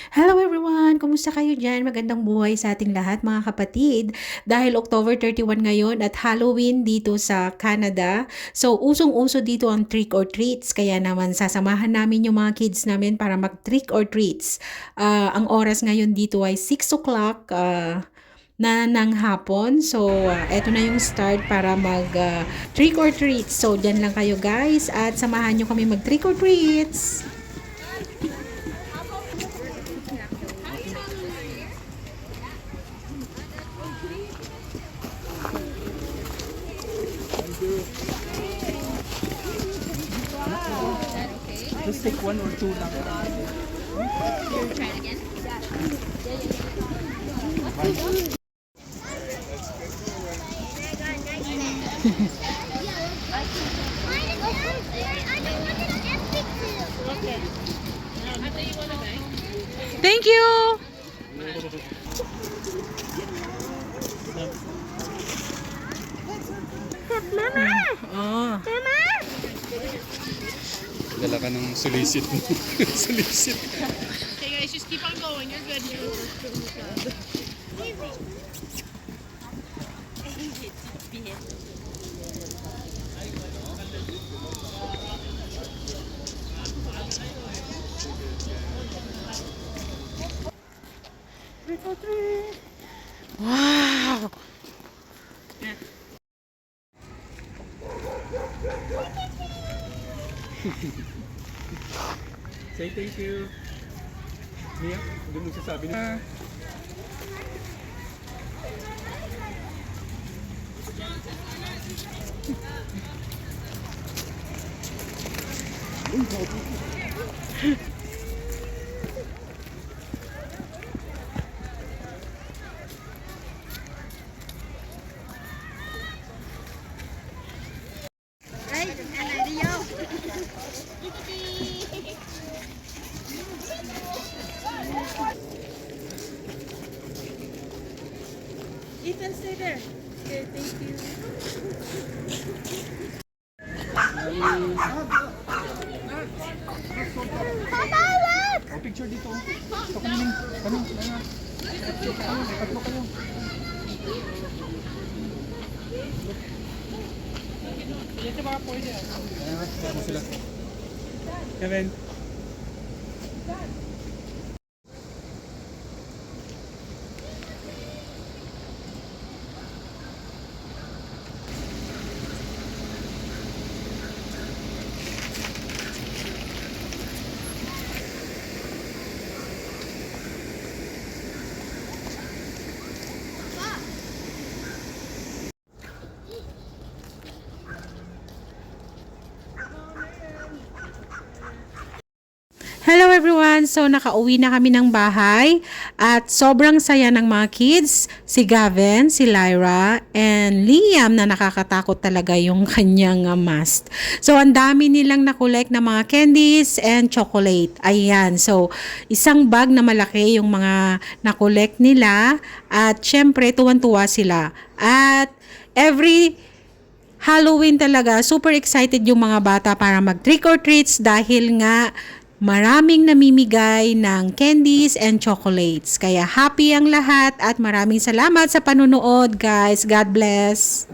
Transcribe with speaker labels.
Speaker 1: Hello everyone! Kumusta kayo dyan? Magandang buhay sa ating lahat mga kapatid. Dahil October 31 ngayon at Halloween dito sa Canada. So usong-uso dito ang trick or treats. Kaya naman sasamahan namin yung mga kids namin para mag trick or treats. Ang oras ngayon dito ay 6 o'clock na ng hapon. So eto na yung start para mag trick or treats. So dyan lang kayo guys at samahan nyo kami mag trick or treats.
Speaker 2: Just take one or two lang.
Speaker 1: Thank you!
Speaker 3: Mama!
Speaker 1: Oh.
Speaker 3: Mama!
Speaker 2: Dala ka ng solicit mo. Solicit.
Speaker 4: Okay guys, just keep on going. You're good.
Speaker 1: Wow!
Speaker 2: Say thank you. Mia, doon magsasabi na.
Speaker 4: Ethan, stay there. Okay, thank you.
Speaker 3: Papa, look!
Speaker 2: O, picture dito. Ito kaniling. Kano? Tatlo kayo. Ayan mo sila. Kevin.
Speaker 1: Hello everyone! So nakauwi na kami ng bahay at sobrang saya ng mga kids. Si Gavin, si Lyra, and Liam na nakakatakot talaga yung kanyang mask. So ang dami nilang nakolek na mga candies and chocolate. Ayan, so isang bag na malaki yung mga nakolek nila at syempre tuwan-tuwa sila. At every Halloween talaga, super excited yung mga bata para mag trick or treats dahil nga maraming namimigay ng candies and chocolates. Kaya happy ang lahat at maraming salamat sa panunood guys. God bless!